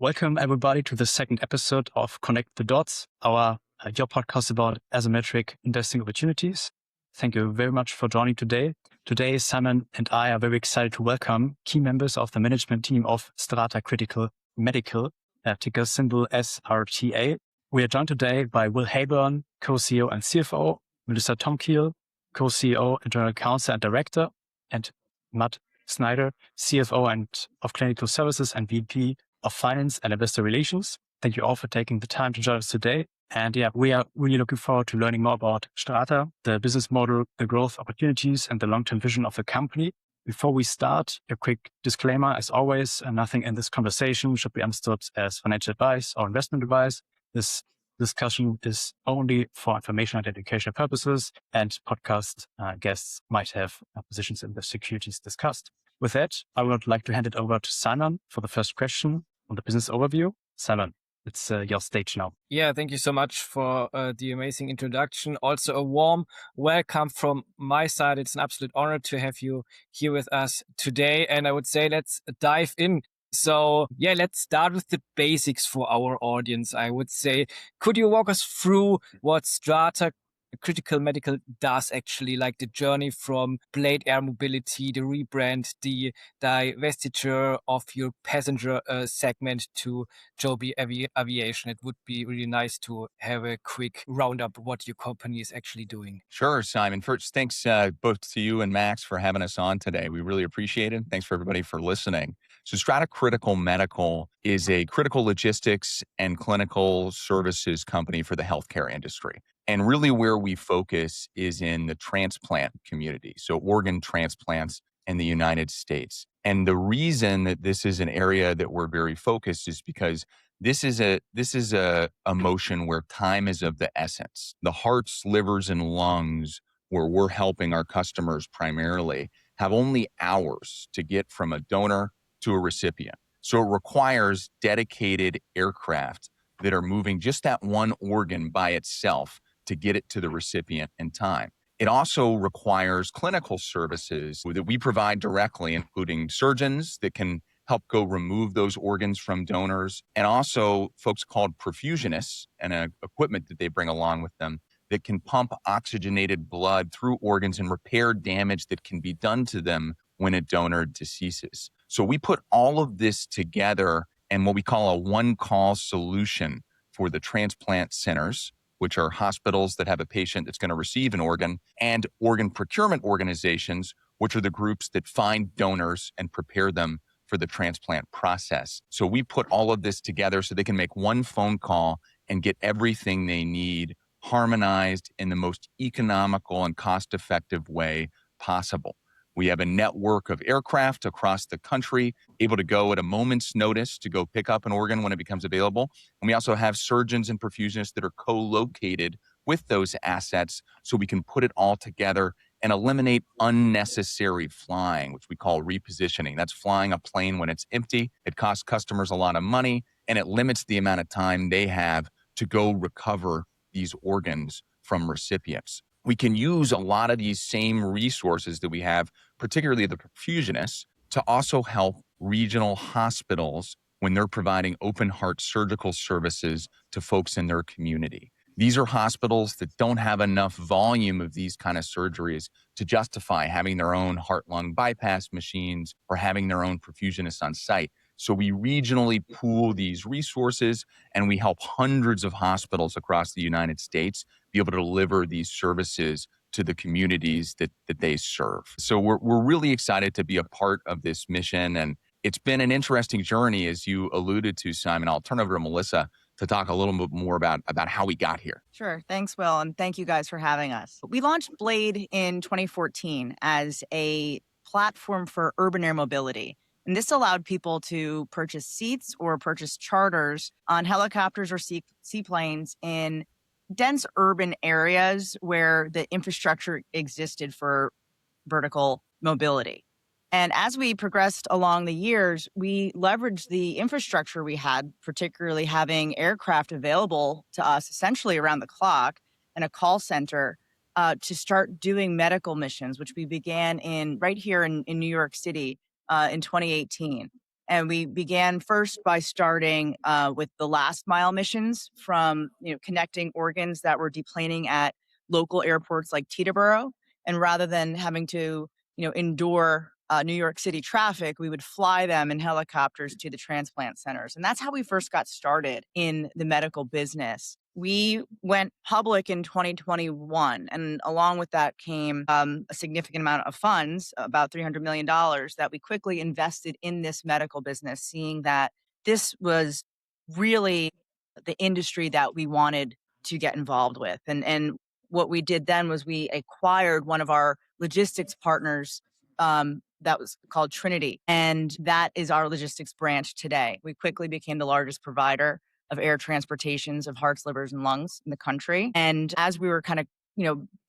Welcome everybody to the second episode of Connect the Dots, your podcast about asymmetric investing opportunities. Thank you very much for joining today. Today, Simon and I are very excited to welcome key members of the management team of SRTA Critical Medical, ticker symbol SRTA. We are joined today by Will Heyburn, co-CEO and CFO, Melissa Tomkiel, co-CEO, Internal Counsel and Director, and Matt Schneider, CFO and of Clinical Services and VP of Finance and Investor Relations. Thank you all for taking the time to join us today. And we are really looking forward to learning more about SRTA, the business model, the growth opportunities, and the long-term vision of the company. Before we start, a quick disclaimer, as always, nothing in this conversation should be understood as financial advice or investment advice. This discussion is only for information and educational purposes, and podcast guests might have positions in the securities discussed. With that, I would like to hand it over to Simon for the first question on the business overview. Simon, it's your stage now. Yeah, thank you so much for the amazing introduction. Also, a warm welcome from my side. It's an absolute honor to have you here with us today. And I would say let's dive in. So let's start with the basics for our audience. I would say, could you walk us through what SRTA Critical Medical does actually, like the journey from Blade Air Mobility, the rebrand, the divestiture of your passenger segment to Joby Aviation? It would be really nice to have a quick roundup of what your company is actually doing. Sure, Simon. First, thanks both to you and Max for having us on today. We really appreciate it. Thanks for everybody for listening. So SRTA Critical Medical is a critical logistics and clinical services company for the healthcare industry. And really where we focus is in the transplant community, so organ transplants in the United States. And the reason that this is an area that we're very focused is because this is a motion where time is of the essence. The hearts, livers, and lungs, where we're helping our customers primarily, have only hours to get from a donor to a recipient. So it requires dedicated aircraft that are moving just that one organ by itself to get it to the recipient in time. It also requires clinical services that we provide directly, including surgeons that can help go remove those organs from donors, and also folks called perfusionists and equipment that they bring along with them that can pump oxygenated blood through organs and repair damage that can be done to them when a donor deceases. So we put all of this together in what we call a one-call solution for the transplant centers, which are hospitals that have a patient that's going to receive an organ, and organ procurement organizations, which are the groups that find donors and prepare them for the transplant process. So we put all of this together so they can make one phone call and get everything they need harmonized in the most economical and cost-effective way possible. We have a network of aircraft across the country, able to go at a moment's notice to go pick up an organ when it becomes available. And we also have surgeons and perfusionists that are co-located with those assets so we can put it all together and eliminate unnecessary flying, which we call repositioning. That's flying a plane when it's empty. It costs customers a lot of money, and it limits the amount of time they have to go recover these organs from recipients. We can use a lot of these same resources that we have, particularly the perfusionists, to also help regional hospitals when they're providing open heart surgical services to folks in their community. These are hospitals that don't have enough volume of these kind of surgeries to justify having their own heart-lung bypass machines or having their own perfusionists on site. So we regionally pool these resources, and we help hundreds of hospitals across the United States be able to deliver these services to the communities that they serve. So we're really excited to be a part of this mission, and it's been an interesting journey, as you alluded to, Simon. I'll turn over to Melissa to talk a little bit more about how we got here. Sure. Thanks, Will, and thank you guys for having us. We launched Blade in 2014 as a platform for urban air mobility. And this allowed people to purchase seats or purchase charters on helicopters or seaplanes in dense urban areas where the infrastructure existed for vertical mobility. And as we progressed along the years, we leveraged the infrastructure we had, particularly having aircraft available to us essentially around the clock and a call center to start doing medical missions, which we began right here in New York City in 2018. And we began first by starting with the last mile missions from connecting organs that were deplaning at local airports like Teterboro. And rather than having to endure New York City traffic, we would fly them in helicopters to the transplant centers. And that's how we first got started in the medical business. We went public in 2021, and along with that came a significant amount of funds, about $300 million, that we quickly invested in this medical business, seeing that this was really the industry that we wanted to get involved with. And what we did then was we acquired one of our logistics partners that was called Trinity, and that is our logistics branch today. We quickly became the largest provider of air transportations of hearts, livers, and lungs in the country. And as we were kind of,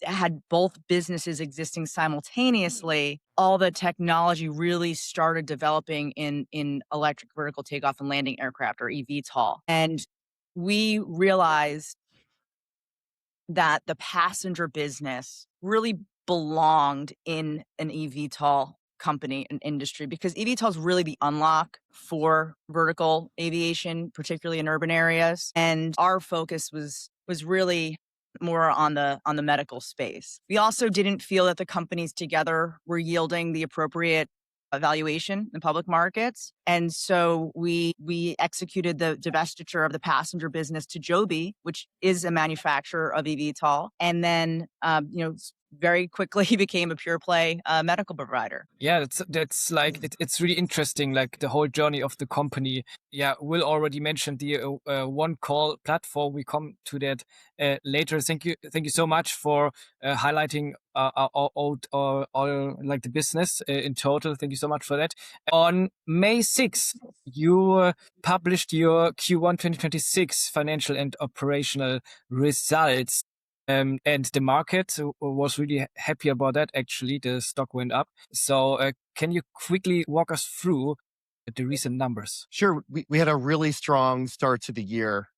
had both businesses existing simultaneously, all the technology really started developing in electric vertical takeoff and landing aircraft, or eVTOL. And we realized that the passenger business really belonged in an eVTOL company and industry, because eVTOL is really the unlock for vertical aviation, particularly in urban areas. And our focus was really more on the medical space. We also didn't feel that the companies together were yielding the appropriate valuation in public markets. And so we executed the divestiture of the passenger business to Joby, which is a manufacturer of eVTOL. And then, very quickly he became a pure play medical provider. Yeah, that's like, it's really interesting, like the whole journey of the company. Yeah, Will already mentioned the one call platform. We come to that later. Thank you so much for highlighting all like the business in total. Thank you so much for that. On May 6th, you published your Q1 2026 financial and operational results. And the market was really happy about that. Actually, the stock went up. So can you quickly walk us through the recent numbers? Sure. We had a really strong start to the year.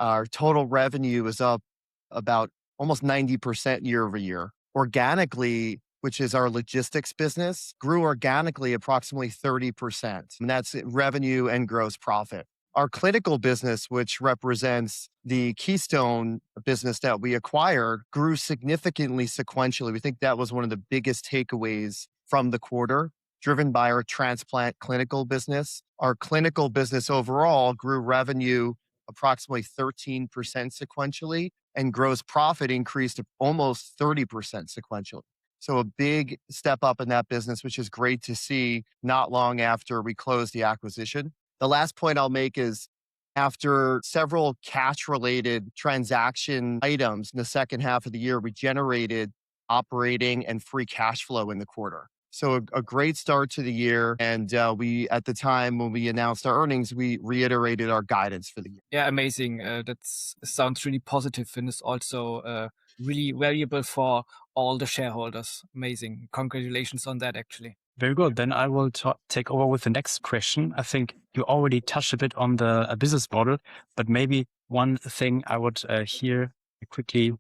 Our total revenue is up about almost 90% year over year. Organically, which is our logistics business, grew organically approximately 30%. And that's revenue and gross profit. Our clinical business, which represents the Keystone business that we acquired, grew significantly sequentially. We think that was one of the biggest takeaways from the quarter, driven by our transplant clinical business. Our clinical business overall grew revenue approximately 13% sequentially, and gross profit increased almost 30% sequentially. So a big step up in that business, which is great to see not long after we closed the acquisition. The last point I'll make is, after several cash-related transaction items in the second half of the year, we generated operating and free cash flow in the quarter. So a great start to the year. And we, at the time when we announced our earnings, we reiterated our guidance for the year. Yeah, amazing. That sounds really positive, and is also really valuable for all the shareholders. Amazing. Congratulations on that, actually. Very good. Then I will take over with the next question. I think you already touched a bit on the business model, but maybe one thing I would here quickly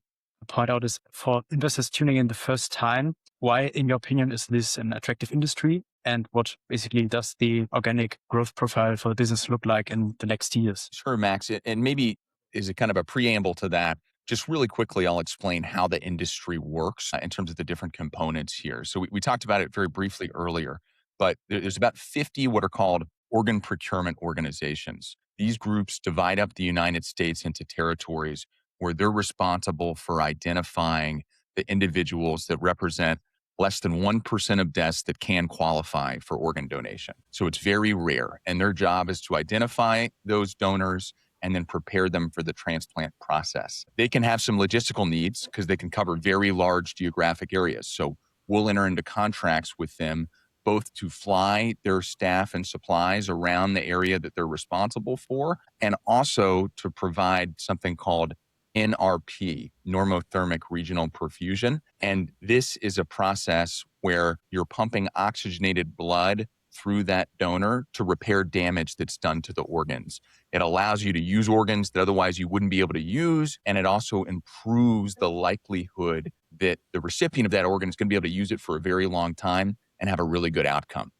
point out is, for investors tuning in the first time, why, in your opinion, is this an attractive industry? And what basically does the organic growth profile for the business look like in the next years? Sure, Max. And maybe is it kind of a preamble to that? Just really quickly, I'll explain how the industry works in terms of the different components here. So we talked about it very briefly earlier, but there's about 50 what are called organ procurement organizations. These groups divide up the United States into territories where they're responsible for identifying the individuals that represent less than 1% of deaths that can qualify for organ donation. So it's very rare. And their job is to identify those donors and then prepare them for the transplant process. They can have some logistical needs because they can cover very large geographic areas. So we'll enter into contracts with them both to fly their staff and supplies around the area that they're responsible for, and also to provide something called NRP, normothermic regional perfusion. And this is a process where you're pumping oxygenated blood through that donor to repair damage that's done to the organs. It allows you to use organs that otherwise you wouldn't be able to use, and it also improves the likelihood that the recipient of that organ is going to be able to use it for a very long time and have a really good outcome.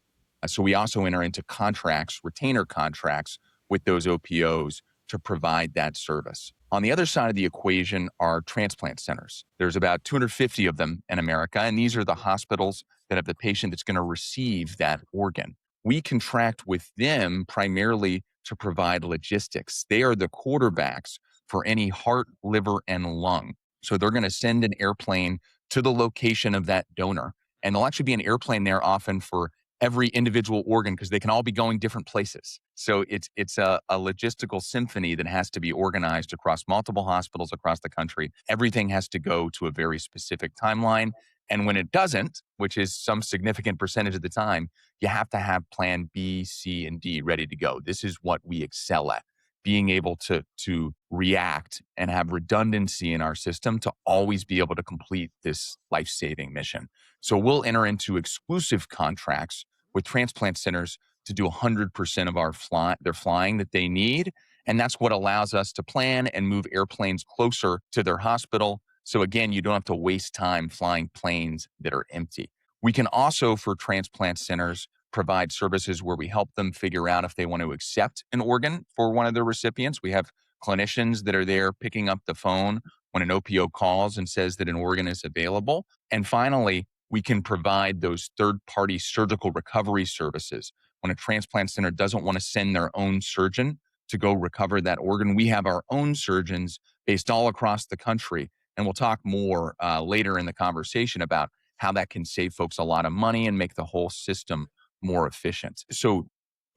So we also enter into contracts, retainer contracts with those OPOs to provide that service. On the other side of the equation are transplant centers. There's about 250 of them in America, and these are the hospitals that have the patient that's going to receive that organ. We contract with them primarily to provide logistics. They are the quarterbacks for any heart, liver, and lung. So they're going to send an airplane to the location of that donor, and there'll actually be an airplane there often for every individual organ because they can all be going different places. So it's a logistical symphony that has to be organized across multiple hospitals across the country. Everything has to go to a very specific timeline. And when it doesn't, which is some significant percentage of the time, you have to have plan B, C, and D ready to go. This is what we excel at, being able to react and have redundancy in our system to always be able to complete this life-saving mission. So we'll enter into exclusive contracts with transplant centers to do 100% of their flying that they need. And that's what allows us to plan and move airplanes closer to their hospital. So again, you don't have to waste time flying planes that are empty. We can also, for transplant centers, provide services where we help them figure out if they want to accept an organ for one of their recipients. We have clinicians that are there picking up the phone when an OPO calls and says that an organ is available. And finally, we can provide those third-party surgical recovery services. When a transplant center doesn't want to send their own surgeon to go recover that organ, we have our own surgeons based all across the country. And we'll talk more later in the conversation about how that can save folks a lot of money and make the whole system more efficient. So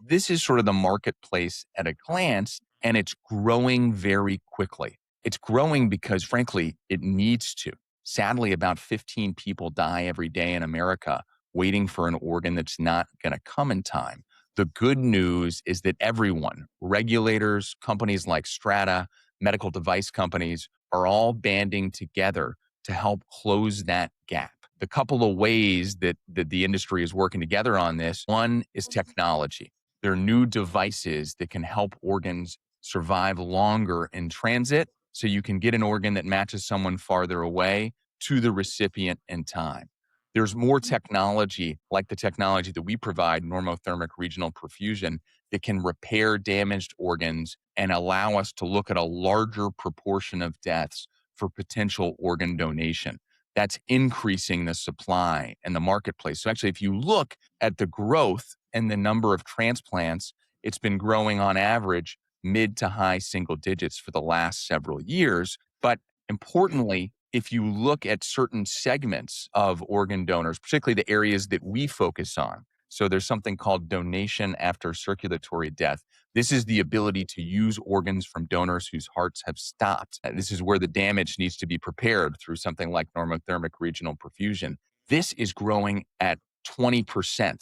this is sort of the marketplace at a glance, and it's growing very quickly. It's growing because, frankly, it needs to. Sadly, about 15 people die every day in America waiting for an organ that's not going to come in time. The good news is that everyone, regulators, companies like SRTA, medical device companies, are all banding together to help close that gap. The couple of ways that the industry is working together on this, one is technology. There are new devices that can help organs survive longer in transit, so you can get an organ that matches someone farther away to the recipient in time. There's more technology, like the technology that we provide, normothermic regional perfusion, that can repair damaged organs and allow us to look at a larger proportion of deaths for potential organ donation. That's increasing the supply and the marketplace. So actually, if you look at the growth and the number of transplants, it's been growing on average mid to high single digits for the last several years. But importantly, if you look at certain segments of organ donors, particularly the areas that we focus on, so there's something called donation after circulatory death. This is the ability to use organs from donors whose hearts have stopped. This is where the damage needs to be prepared through something like normothermic regional perfusion. This is growing at 20%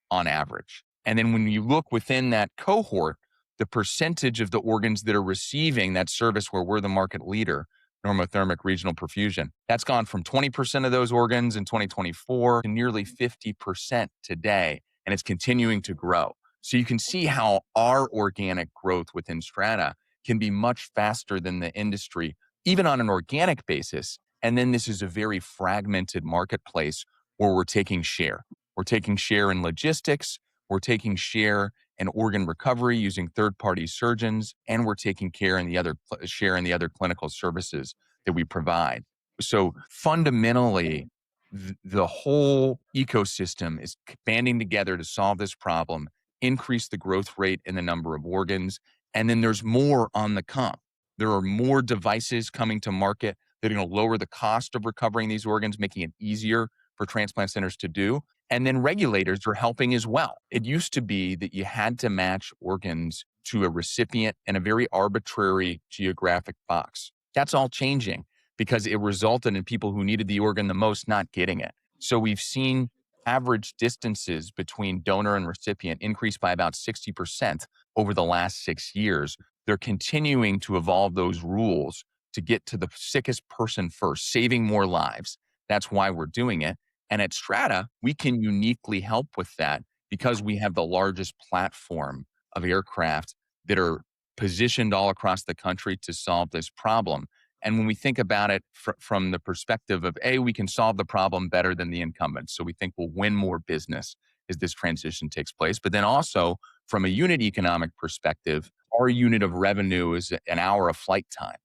on average. And then when you look within that cohort, the percentage of the organs that are receiving that service where we're the market leader, normothermic regional perfusion, that's gone from 20% of those organs in 2024 to nearly 50% today, and it's continuing to grow. So you can see how our organic growth within SRTA can be much faster than the industry, even on an organic basis. And then this is a very fragmented marketplace where we're taking share. We're taking share in logistics, we're taking share in organ recovery using third-party surgeons, and we're taking share in the other clinical services that we provide. So fundamentally, the whole ecosystem is banding together to solve this problem, increase the growth rate in the number of organs, and then there's more on the come. There are more devices coming to market that are going to lower the cost of recovering these organs, making it easier for transplant centers to do. And then regulators are helping as well. It used to be that you had to match organs to a recipient in a very arbitrary geographic box. That's all changing because it resulted in people who needed the organ the most not getting it. So we've seen average distances between donor and recipient increase by about 60% over the last 6 years. They're continuing to evolve those rules to get to the sickest person first, saving more lives. That's why we're doing it. And at SRTA, we can uniquely help with that because we have the largest platform of aircraft that are positioned all across the country to solve this problem. And when we think about it from the perspective of, A, we can solve the problem better than the incumbents. So we think we'll win more business. as this transition takes place. But then also from a unit economic perspective, our unit of revenue is an hour of flight time.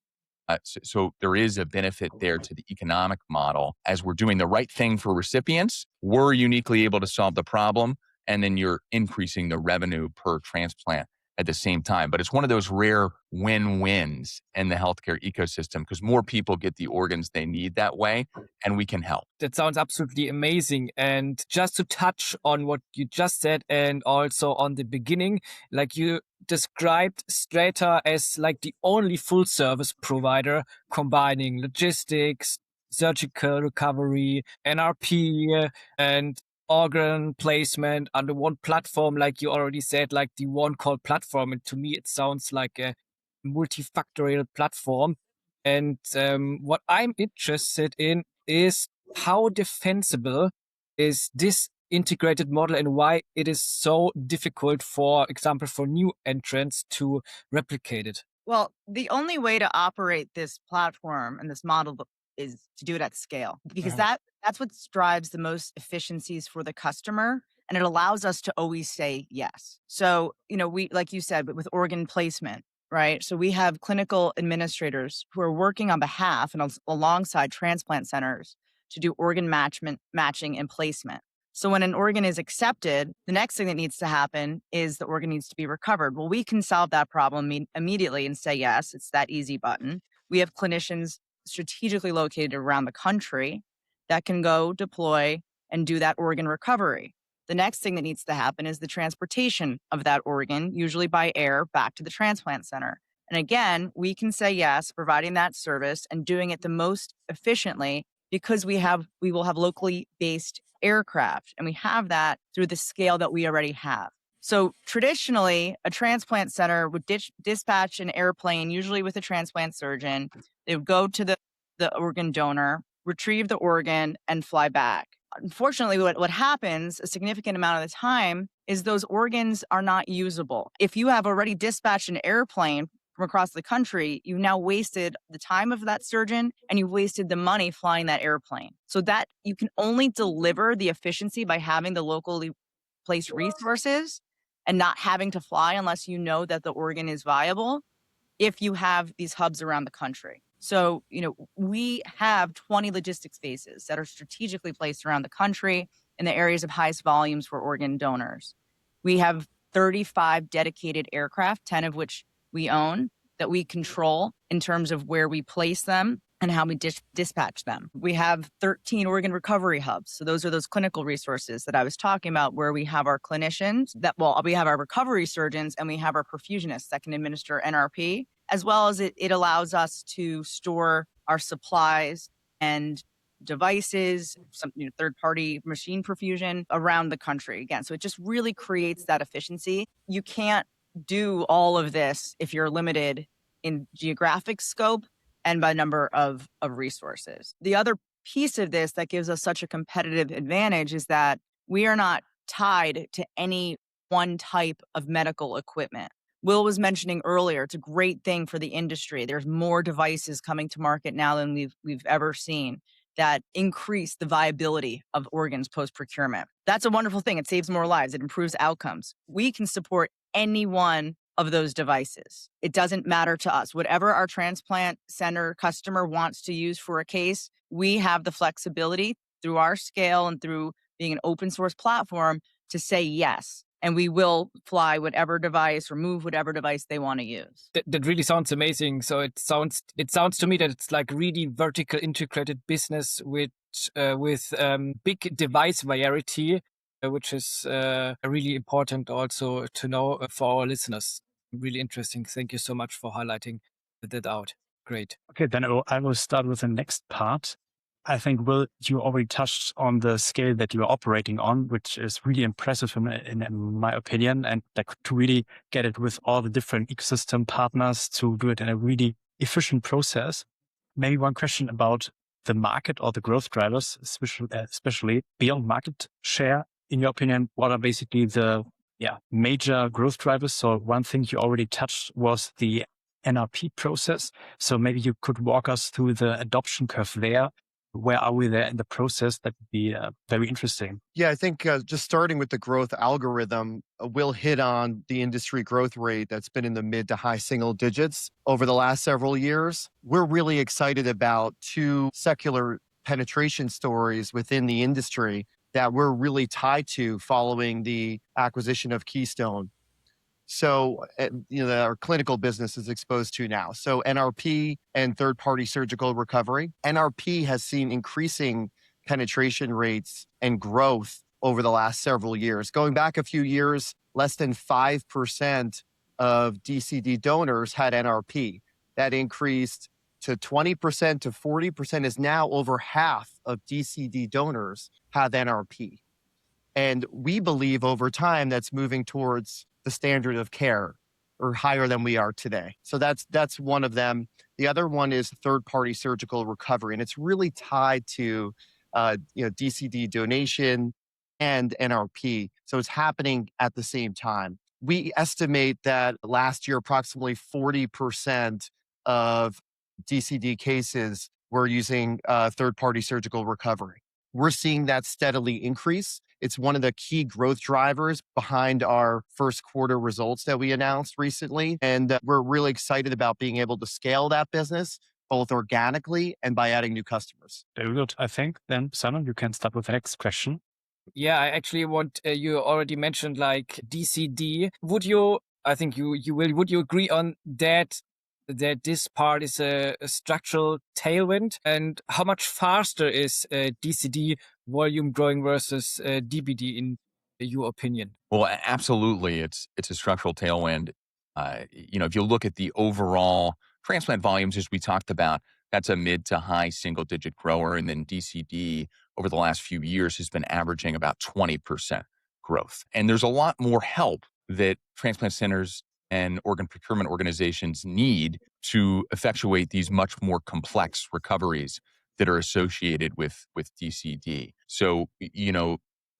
So there is a benefit there to the economic model. As we're doing the right thing for recipients, we're uniquely able to solve the problem, and then you're increasing the revenue per transplant at the same time. But it's one of those rare win-wins in the healthcare ecosystem because more people get the organs they need that way, and we can help. That sounds absolutely amazing. And just to touch on what you just said and also on the beginning, like you described SRTA as like the only full service provider combining logistics, surgical recovery, NRP, and organ placement under one platform, like you already said, like the OneCall platform. And to me, it sounds like a multifactorial platform. And what I'm interested in is how defensible is this integrated model and why it is so difficult, for example, for new entrants to replicate it. Well, the only way to operate this platform and this model is to do it at scale, because that's what drives the most efficiencies for the customer. And it allows us to always say yes. So, we, like you said, but with organ placement, right? So we have clinical administrators who are working on behalf and alongside transplant centers to do organ matching and placement. So when an organ is accepted, the next thing that needs to happen is the organ needs to be recovered. Well, we can solve that problem immediately and say yes. It's that easy button. We have clinicians strategically located around the country that can go deploy and do that organ recovery. The next thing that needs to happen is the transportation of that organ, usually by air, back to the transplant center. And again, we can say yes, providing that service and doing it the most efficiently because we will have locally based aircraft, and we have that through the scale that we already have. So traditionally, a transplant center would dispatch an airplane, usually with a transplant surgeon. They would go to the organ donor, retrieve the organ, and fly back. Unfortunately, what happens a significant amount of the time is those organs are not usable. If you have already dispatched an airplane from across the country, you've now wasted the time of that surgeon and you've wasted the money flying that airplane. So that you can only deliver the efficiency by having the locally placed resources and not having to fly unless you know that the organ is viable if you have these hubs around the country. So, we have 20 logistics bases that are strategically placed around the country in the areas of highest volumes for organ donors. We have 35 dedicated aircraft, 10 of which we own, that we control in terms of where we place them and how we dispatch them. We have 13 organ recovery hubs. So those are those clinical resources that I was talking about, where we have our clinicians we have our recovery surgeons and we have our perfusionists that can administer NRP, as well as it allows us to store our supplies and devices, some third-party machine perfusion around the country again. So it just really creates that efficiency. You can't do all of this if you're limited in geographic scope and by number of resources. The other piece of this that gives us such a competitive advantage is that we are not tied to any one type of medical equipment. Will was mentioning earlier, it's a great thing for the industry. There's more devices coming to market now than we've ever seen that increase the viability of organs post-procurement. That's a wonderful thing. It saves more lives. It improves outcomes. We can support any one of those devices. It doesn't matter to us. Whatever our transplant center customer wants to use for a case, we have the flexibility through our scale and through being an open source platform to say yes. And we will fly whatever device or move whatever device they want to use. That really sounds amazing. So it sounds to me that it's like really vertical integrated business with big device variety, which is really important also to know for our listeners. Really interesting. Thank you so much for highlighting that out. Great. Okay, then I will start with the next part. I think, Will, you already touched on the scale that you are operating on, which is really impressive in my opinion, and to really get it with all the different ecosystem partners to do it in a really efficient process. Maybe one question about the market or the growth drivers, especially beyond market share. In your opinion, what are basically the major growth drivers? So one thing you already touched was the NRP process. So maybe you could walk us through the adoption curve there. Where are we there in the process? That would be very interesting. Yeah, I think just starting with the growth algorithm, we'll hit on the industry growth rate that's been in the mid to high single digits over the last several years. We're really excited about two secular penetration stories within the industry that we're really tied to following the acquisition of Keystone. So, that our clinical business is exposed to now. So, NRP and third party surgical recovery. NRP has seen increasing penetration rates and growth over the last several years. Going back a few years, less than 5% of DCD donors had NRP. That increased to 20% to 40% is now over half of DCD donors have NRP. And we believe over time that's moving towards the standard of care or higher than we are today. So that's one of them. The other one is third-party surgical recovery, and it's really tied to DCD donation and NRP. So it's happening at the same time. We estimate that last year approximately 40% of DCD cases were using third-party surgical recovery. We're seeing that steadily increase. It's one of the key growth drivers behind our first quarter results that we announced recently. And we're really excited about being able to scale that business, both organically and by adding new customers. Very good. I think then, Simon, you can start with the next question. Yeah, I actually want, you already mentioned like DCD. Would you agree on that this part is a structural tailwind? And how much faster is DCD volume growing versus DBD in your opinion? Well, absolutely. It's a structural tailwind. If you look at the overall transplant volumes, as we talked about, that's a mid to high single digit grower. And then DCD over the last few years has been averaging about 20% growth. And there's a lot more help that transplant centers and organ procurement organizations need to effectuate these much more complex recoveries that are associated with DCD. So,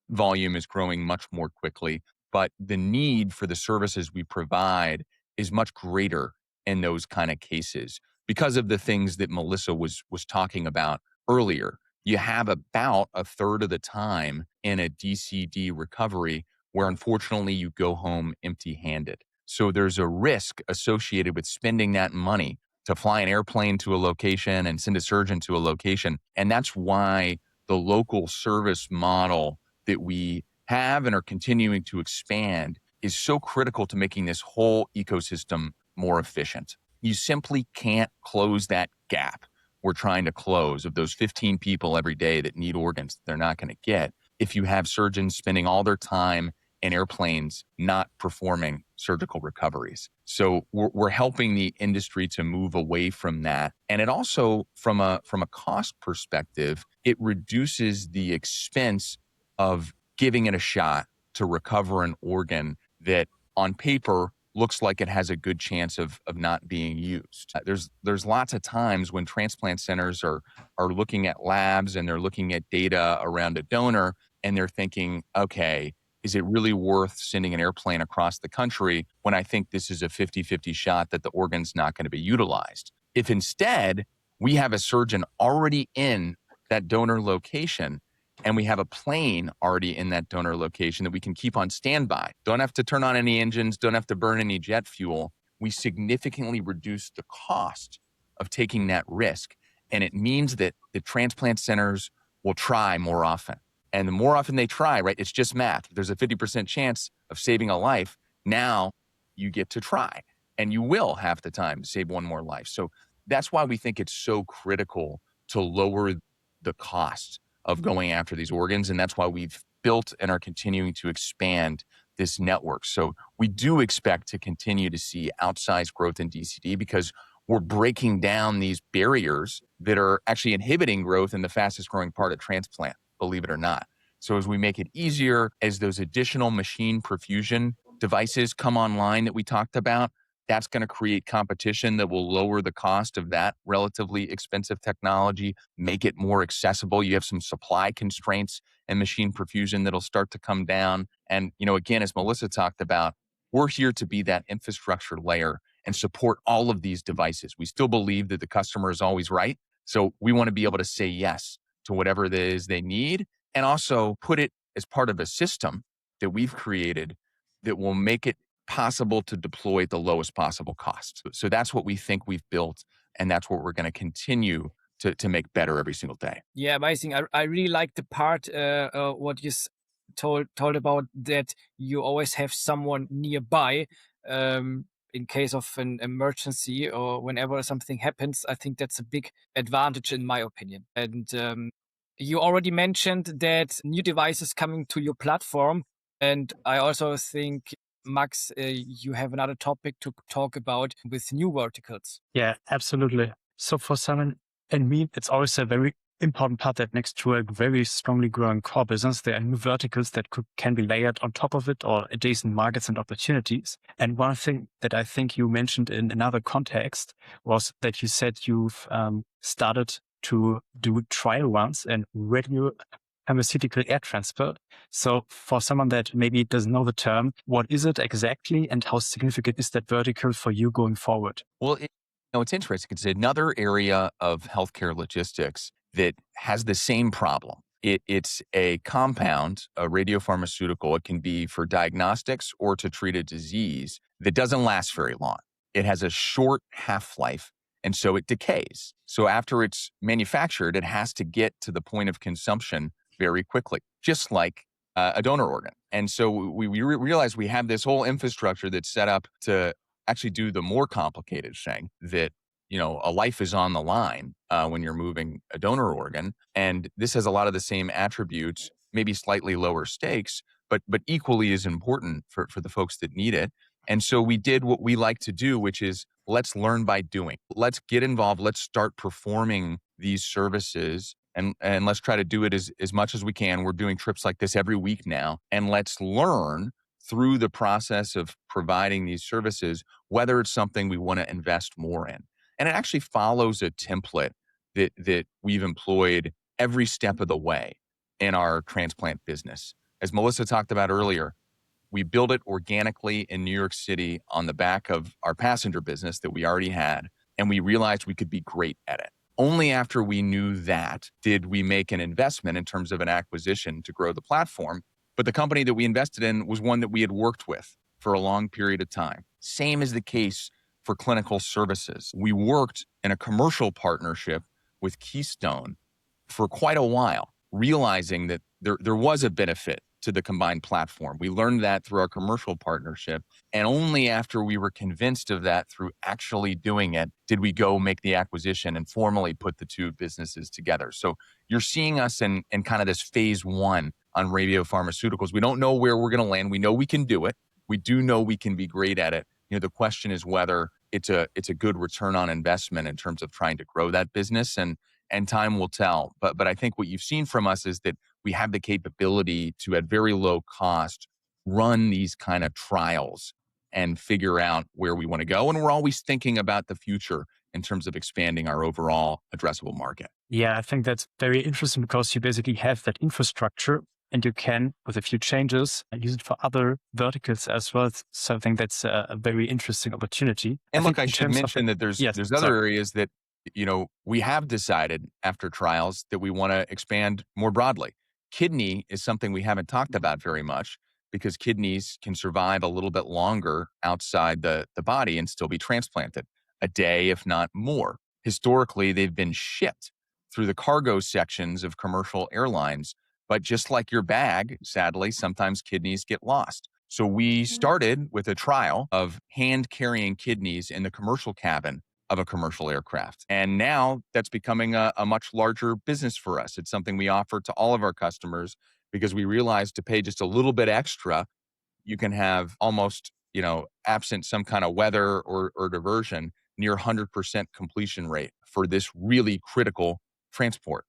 volume is growing much more quickly, but the need for the services we provide is much greater in those kind of cases because of the things that Melissa was talking about earlier. You have about a third of the time in a DCD recovery where unfortunately you go home empty-handed. So there's a risk associated with spending that money to fly an airplane to a location and send a surgeon to a location. And that's why the local service model that we have and are continuing to expand is so critical to making this whole ecosystem more efficient. You simply can't close that gap we're trying to close of those 15 people every day that need organs they're not going to get if you have surgeons spending all their time in airplanes not performing surgical recoveries. So we're helping the industry to move away from that. And it also, from a cost perspective, it reduces the expense of giving it a shot to recover an organ that on paper looks like it has a good chance of not being used. There's lots of times when transplant centers are looking at labs and they're looking at data around a donor and they're thinking, okay, is it really worth sending an airplane across the country when I think this is a 50-50 shot that the organ's not going to be utilized? If instead we have a surgeon already in that donor location and we have a plane already in that donor location that we can keep on standby, don't have to turn on any engines, don't have to burn any jet fuel, we significantly reduce the cost of taking that risk. And it means that the transplant centers will try more often. And the more often they try, right, it's just math. There's a 50% chance of saving a life. Now you get to try and you will have the time to save one more life. So that's why we think it's so critical to lower the cost of going after these organs. And that's why we've built and are continuing to expand this network. So we do expect to continue to see outsized growth in DCD because we're breaking down these barriers that are actually inhibiting growth in the fastest growing part of transplant, believe it or not. So as we make it easier, as those additional machine perfusion devices come online that we talked about, that's going to create competition that will lower the cost of that relatively expensive technology, make it more accessible. You have some supply constraints and machine perfusion that'll start to come down. And, again, as Melissa talked about, we're here to be that infrastructure layer and support all of these devices. We still believe that the customer is always right. So we want to be able to say yes to whatever it is they need, and also put it as part of a system that we've created that will make it possible to deploy at the lowest possible cost. So that's what we think we've built, and that's what we're going to continue to make better every single day. Yeah, amazing. I really like the part what you told about that you always have someone nearby in case of an emergency or whenever something happens. I think that's a big advantage in my opinion. And you already mentioned that new devices coming to your platform, and I also think Max, you have another topic to talk about with new verticals. Yeah, absolutely. So for Simon and me, it's always a very important part that next to a very strongly growing core business, there are new verticals that can be layered on top of it or adjacent markets and opportunities. And one thing that I think you mentioned in another context was that you said you've started to do trial runs and radio pharmaceutical air transport. So for someone that maybe doesn't know the term, what is it exactly and how significant is that vertical for you going forward? Well, it's interesting. It's another area of healthcare logistics that has the same problem. It's a compound, a radiopharmaceutical. It can be for diagnostics or to treat a disease that doesn't last very long. It has a short half-life, and so it decays. So after it's manufactured, it has to get to the point of consumption very quickly, just like a donor organ. And so we realize we have this whole infrastructure that's set up to actually do the more complicated thing that, a life is on the line when you're moving a donor organ. And this has a lot of the same attributes, maybe slightly lower stakes, but equally as important for the folks that need it. And so we did what we like to do, which is let's learn by doing. Let's get involved. Let's start performing these services and let's try to do it as much as we can. We're doing trips like this every week now. And let's learn through the process of providing these services, whether it's something we want to invest more in. And it actually follows a template that we've employed every step of the way in our transplant business. As Melissa talked about earlier, we built it organically in New York City on the back of our passenger business that we already had, and we realized we could be great at it. Only after we knew that did we make an investment in terms of an acquisition to grow the platform. But the company that we invested in was one that we had worked with for a long period of time. Same is the case for clinical services. We worked in a commercial partnership with Keystone for quite a while, realizing that there was a benefit to the combined platform. We learned that through our commercial partnership. And only after we were convinced of that through actually doing it, did we go make the acquisition and formally put the two businesses together. So you're seeing us in kind of this phase one on radiopharmaceuticals. We don't know where we're going to land. We know we can do it. We do know we can be great at it. The question is whether it's a good return on investment in terms of trying to grow that business, and time will tell. But I think what you've seen from us is that we have the capability to, at very low cost, run these kind of trials and figure out where we want to go. And we're always thinking about the future in terms of expanding our overall addressable market. Yeah, I think that's very interesting because you basically have that infrastructure and you can, with a few changes, use it for other verticals as well. So I think that's a very interesting opportunity. And look, I should mention that there's other areas that, we have decided after trials that we want to expand more broadly. Kidney is something we haven't talked about very much because kidneys can survive a little bit longer outside the body and still be transplanted, a day, if not more. Historically, they've been shipped through the cargo sections of commercial airlines. But just like your bag, sadly, sometimes kidneys get lost. So we started with a trial of hand-carrying kidneys in the commercial cabin of a commercial aircraft. And now that's becoming a much larger business for us. It's something we offer to all of our customers because we realize to pay just a little bit extra, you can have almost, absent some kind of weather or diversion, near 100% completion rate for this really critical transport.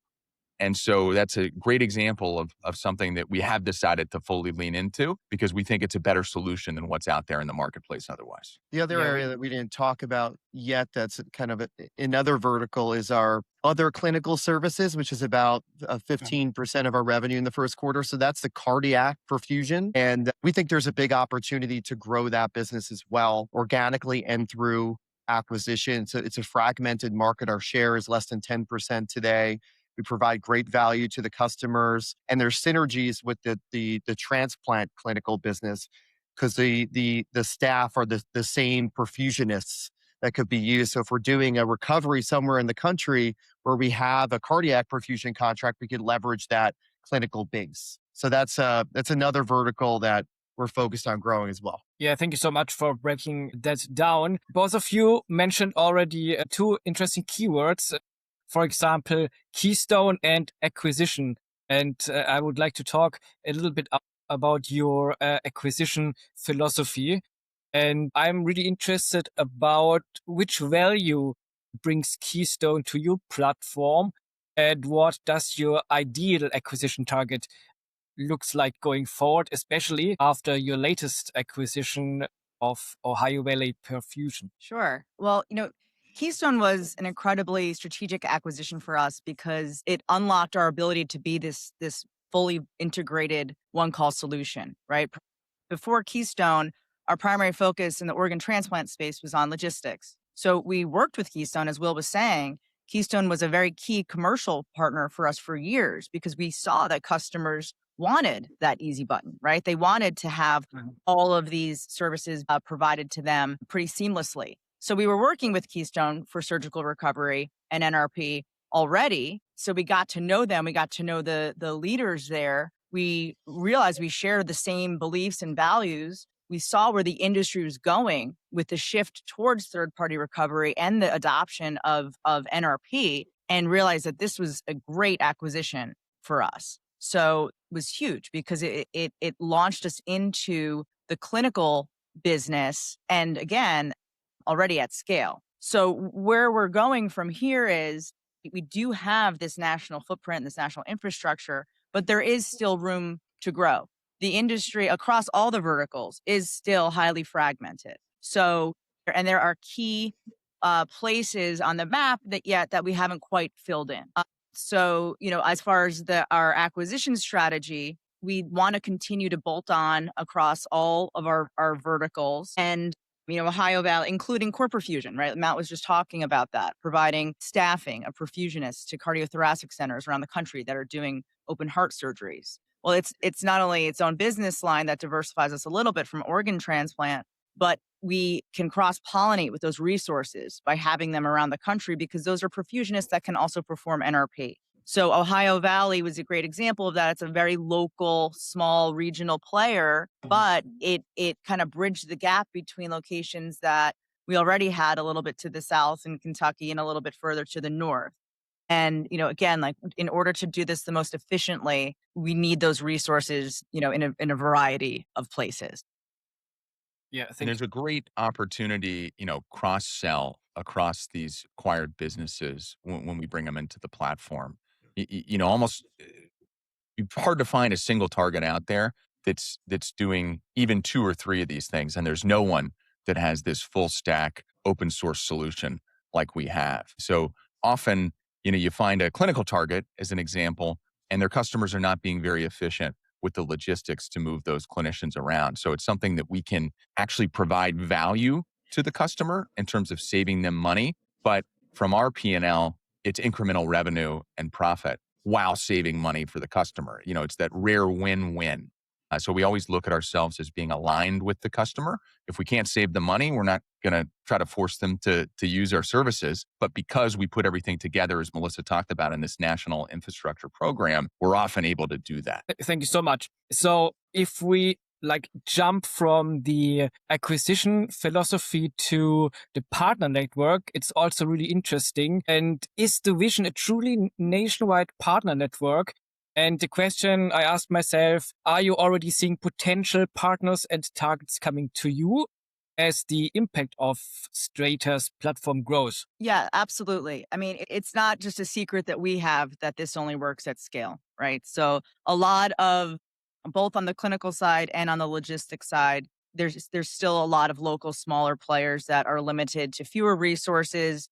And so that's a great example of something that we have decided to fully lean into because we think it's a better solution than what's out there in the marketplace otherwise. The other area that we didn't talk about yet that's kind of another vertical is our other clinical services, which is about 15% of our revenue in the first quarter. So that's the cardiac perfusion. And we think there's a big opportunity to grow that business as well, organically and through acquisition. So it's a fragmented market. Our share is less than 10% today. We provide great value to the customers, and there's synergies with the transplant clinical business because the staff are the same perfusionists that could be used. So if we're doing a recovery somewhere in the country where we have a cardiac perfusion contract, we could leverage that clinical base. So that's another vertical that we're focused on growing as well. Yeah, thank you so much for breaking that down. Both of you mentioned already two interesting keywords. For example, keystone and acquisition. And I would like to talk a little bit about your acquisition philosophy. And I'm really interested about which value brings Keystone to your platform and what does your ideal acquisition target looks like going forward, especially after your latest acquisition of Ohio Valley Perfusion. Sure. Well, Keystone was an incredibly strategic acquisition for us because it unlocked our ability to be this fully integrated one-call solution, right? Before Keystone, our primary focus in the organ transplant space was on logistics. So we worked with Keystone, as Will was saying. Keystone was a very key commercial partner for us for years because we saw that customers wanted that easy button, right? They wanted to have all of these services provided to them pretty seamlessly. So we were working with Keystone for surgical recovery and NRP already. So we got to know them. We got to know the leaders there. We realized we shared the same beliefs and values. We saw where the industry was going with the shift towards third-party recovery and the adoption of NRP, and realized that this was a great acquisition for us. So it was huge because it launched us into the clinical business, and again, already at scale. So where we're going from here is we do have this national footprint, this national infrastructure, but there is still room to grow. The industry across all the verticals is still highly fragmented. So, and there are key places on the map that we haven't quite filled in. So, as far as our acquisition strategy, we want to continue to bolt on across all of our verticals and, Ohio Valley, including core perfusion, right? Matt was just talking about that, providing staffing of perfusionists to cardiothoracic centers around the country that are doing open heart surgeries. Well, it's not only its own business line that diversifies us a little bit from organ transplant, but we can cross-pollinate with those resources by having them around the country because those are perfusionists that can also perform NRP. So Ohio Valley was a great example of that. It's a very local, small, regional player, but it kind of bridged the gap between locations that we already had a little bit to the south in Kentucky and a little bit further to the north. And, again, like in order to do this the most efficiently, we need those resources, in a variety of places. Yeah, And there's a great opportunity, cross-sell across these acquired businesses when we bring them into the platform. Almost it's hard to find a single target out there that's doing even two or three of these things. And there's no one that has this full stack open source solution like we have. So often, you find a clinical target as an example, and their customers are not being very efficient with the logistics to move those clinicians around. So it's something that we can actually provide value to the customer in terms of saving them money. But from our P&L, it's incremental revenue and profit while saving money for the customer. It's that rare win-win. So we always look at ourselves as being aligned with the customer. If we can't save the money, we're not going to try to force them to use our services. But because we put everything together, as Melissa talked about in this national infrastructure program, we're often able to do that. Thank you so much. So if we jump from the acquisition philosophy to the partner network, it's also really interesting. And is the vision a truly nationwide partner network? And the question I asked myself, are you already seeing potential partners and targets coming to you as the impact of SRTA's platform grows? Yeah, absolutely. I mean, it's not just a secret that we have that this only works at scale, right? So a lot of, both on the clinical side and on the logistics side, there's still a lot of local smaller players that are limited to fewer resources.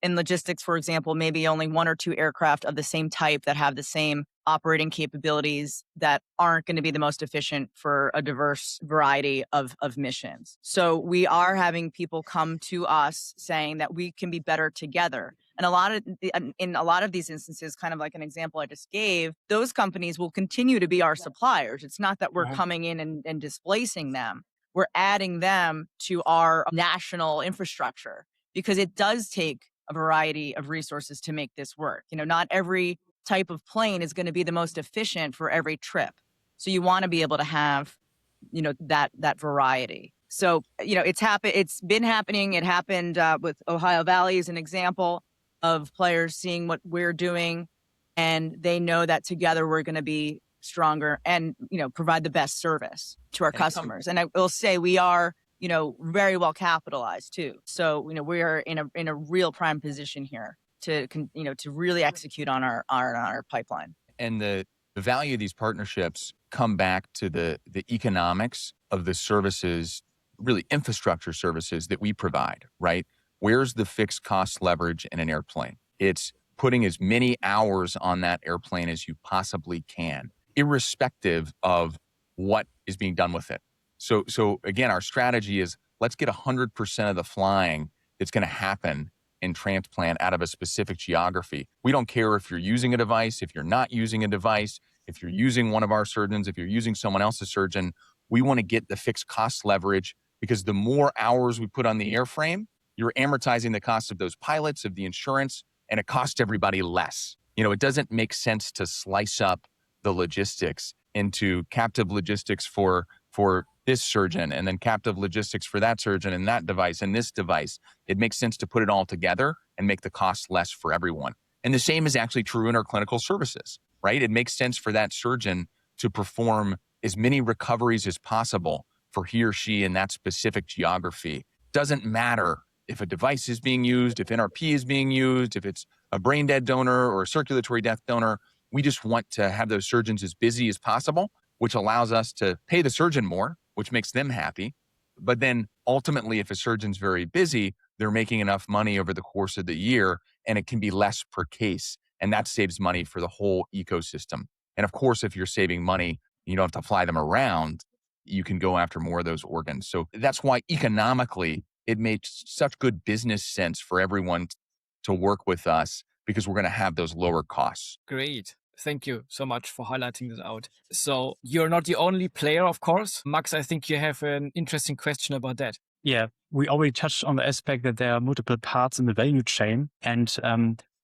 In logistics, for example, maybe only one or two aircraft of the same type that have the same operating capabilities that aren't going to be the most efficient for a diverse variety of missions. So we are having people come to us saying that we can be better together. And in a lot of these instances, kind of like an example I just gave, those companies will continue to be our suppliers. It's not that we're coming in and displacing them. We're adding them to our national infrastructure because it does take a variety of resources to make this work. Not every type of plane is going to be the most efficient for every trip. So you want to be able to have, that variety. So, it's been happening. It happened with Ohio Valley as an example of players seeing what we're doing, and they know that together we're going to be stronger and, provide the best service to our customers. And I will say we are, very well capitalized too. So, we are in a real prime position here to really execute on our pipeline. And the value of these partnerships come back to the economics of the services, really infrastructure services that we provide, right? Where's the fixed cost leverage in an airplane? It's putting as many hours on that airplane as you possibly can, irrespective of what is being done with it. So again, our strategy is let's get 100% of the flying that's going to happen in transplant out of a specific geography. We don't care if you're using a device, if you're not using a device, if you're using one of our surgeons, if you're using someone else's surgeon. We want to get the fixed cost leverage because the more hours we put on the airframe, you're amortizing the cost of those pilots, of the insurance, and it costs everybody less. It doesn't make sense to slice up the logistics into captive logistics for this surgeon and then captive logistics for that surgeon and that device and this device. It makes sense to put it all together and make the cost less for everyone. And the same is actually true in our clinical services, right? It makes sense for that surgeon to perform as many recoveries as possible for he or she in that specific geography. Doesn't matter if a device is being used, if NRP is being used, if it's a brain dead donor or a circulatory death donor. We just want to have those surgeons as busy as possible, which allows us to pay the surgeon more, which makes them happy. But then ultimately, if a surgeon's very busy, they're making enough money over the course of the year, and it can be less per case. And that saves money for the whole ecosystem. And of course, if you're saving money, you don't have to fly them around. You can go after more of those organs. So that's why economically, it makes such good business sense for everyone to work with us because we're going to have those lower costs. Great. Thank you so much for highlighting this out. So you're not the only player, of course. Max, I think you have an interesting question about that. Yeah, we already touched on the aspect that there are multiple parts in the value chain. And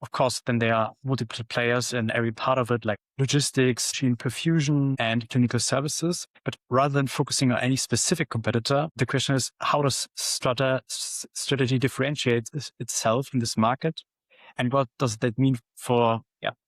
of course, then there are multiple players in every part of it, like logistics, gene perfusion, and clinical services. But rather than focusing on any specific competitor, the question is, how does strategy differentiate itself in this market? And what does that mean for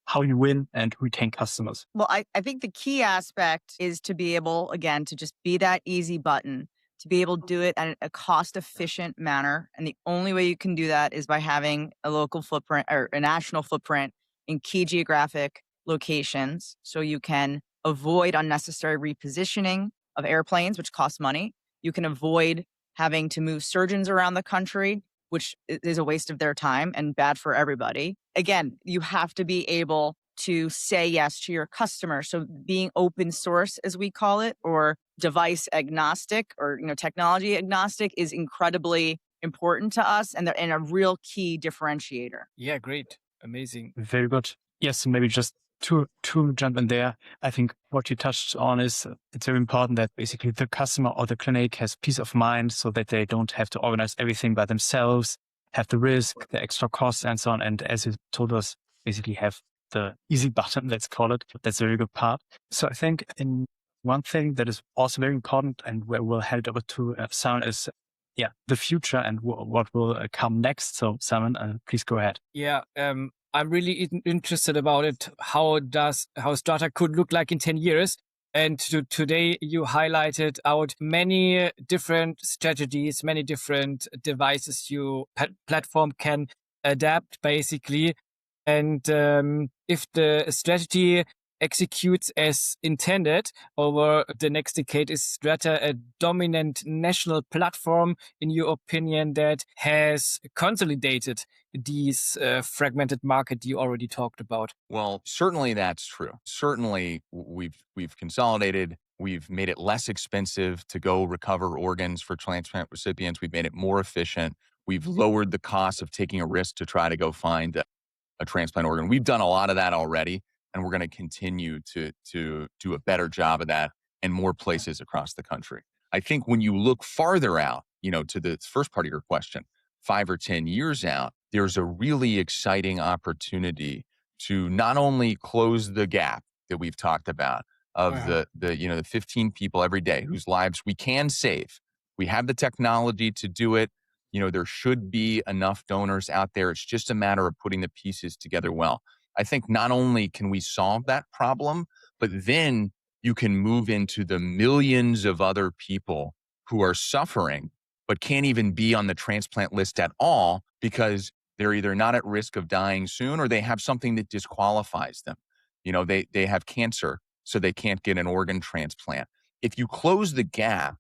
how you win and retain customers? Well, I think the key aspect is to be able, again, to just be that easy button, to be able to do it in a cost-efficient manner. And the only way you can do that is by having a local footprint or a national footprint in key geographic locations. So you can avoid unnecessary repositioning of airplanes, which costs money. You can avoid having to move surgeons around the country, which is a waste of their time and bad for everybody. Again, you have to be able to say yes to your customer. So being open source, as we call it, or device agnostic or technology agnostic is incredibly important to us and a real key differentiator. Yeah, great. Amazing. Very good. Yes, maybe just to jump in there. I think what you touched on is it's very important that basically the customer or the clinic has peace of mind so that they don't have to organize everything by themselves, have the risk, the extra costs and so on. And as you told us, basically have the easy button, let's call it. That's a very good part. So I think in one thing that is also very important and where we'll head over to Simon is the future and what will come next. So Simon, please go ahead. Yeah, I'm really interested about it. How SRTA could look like in 10 years. And today you highlighted out many different strategies, many different devices your platform can adapt basically. And if the strategy executes as intended over the next decade, is SRTA a dominant national platform, in your opinion, that has consolidated these fragmented market you already talked about? Well, certainly that's true. Certainly we've consolidated. We've made it less expensive to go recover organs for transplant recipients. We've made it more efficient. We've lowered the cost of taking a risk to try to go find a transplant organ. We've done a lot of that already, and we're going to continue to do a better job of that in more places across the country. I think when you look farther out, to the first part of your question, 5 or 10 years out, there's a really exciting opportunity to not only close the gap that we've talked about of the 15 people every day whose lives we can save. We have the technology to do it. There should be enough donors out there. It's just a matter of putting the pieces together well. I think not only can we solve that problem, but then you can move into the millions of other people who are suffering, but can't even be on the transplant list at all because they're either not at risk of dying soon or they have something that disqualifies them. They have cancer, so they can't get an organ transplant. If you close the gap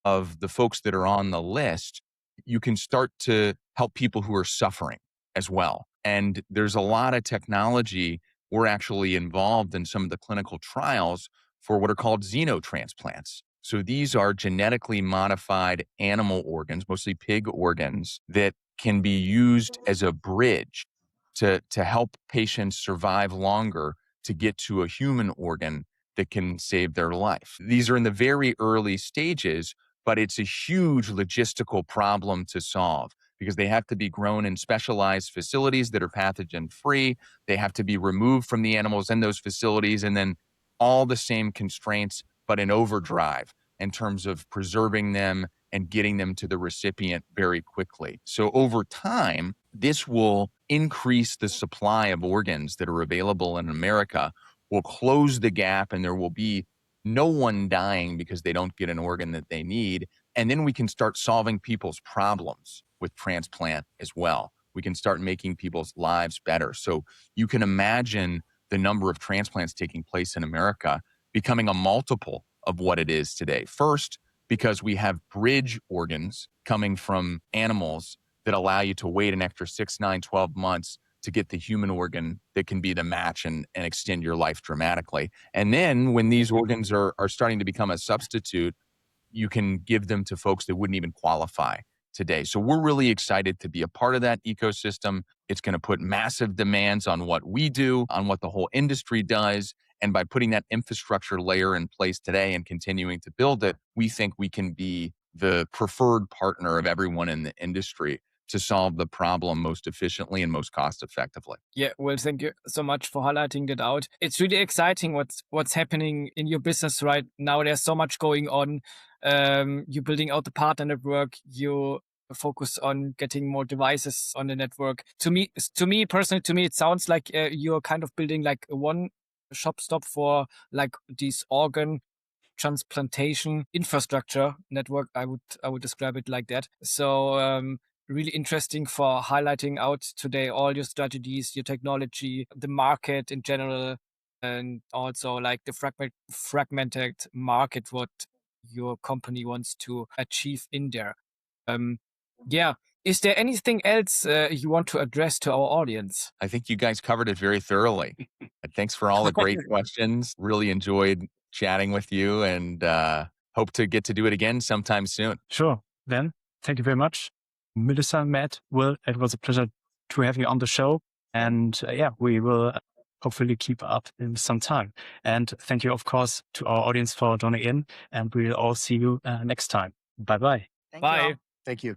of the folks that are on the list, you can start to help people who are suffering as well. And there's a lot of technology. We're actually involved in some of the clinical trials for what are called xenotransplants. So these are genetically modified animal organs, mostly pig organs, that can be used as a bridge to help patients survive longer to get to a human organ that can save their life. These are in the very early stages, but it's a huge logistical problem to solve because they have to be grown in specialized facilities that are pathogen-free. They have to be removed from the animals in those facilities, and then all the same constraints, but in overdrive in terms of preserving them and getting them to the recipient very quickly. So over time, this will increase the supply of organs that are available in America, will close the gap, and there will be no one dying because they don't get an organ that they need. And then we can start solving people's problems with transplant as well. We can start making people's lives better. So you can imagine the number of transplants taking place in America becoming a multiple of what it is today. First, because we have bridge organs coming from animals that allow you to wait an extra 6, 9, 12 months to get the human organ that can be the match and extend your life dramatically. And then when these organs are starting to become a substitute, you can give them to folks that wouldn't even qualify today. So we're really excited to be a part of that ecosystem. It's going to put massive demands on what we do, on what the whole industry does. And by putting that infrastructure layer in place today and continuing to build it, we think we can be the preferred partner of everyone in the industry to solve the problem most efficiently and most cost effectively. Yeah, well, thank you so much for highlighting that out. It's really exciting what's happening in your business right now. There's so much going on. You're building out the partner network. You focus on getting more devices on the network. To me personally, it sounds like you're kind of building like a one-shop stop for like these organ transplantation infrastructure network. I would describe it like that. So really interesting for highlighting out today all your strategies, your technology, the market in general, and also like the fragmented market what your company wants to achieve in there. Yeah. Is there anything else you want to address to our audience? I think you guys covered it very thoroughly. Thanks for all the great questions. Really enjoyed chatting with you and hope to get to do it again sometime soon. Sure. Then, thank you very much. Melissa, Matt, Will, it was a pleasure to have you on the show. And we will hopefully keep up in some time. And thank you, of course, to our audience for joining in. And we'll all see you next time. Bye-bye. Thank you Bye. all. Thank you.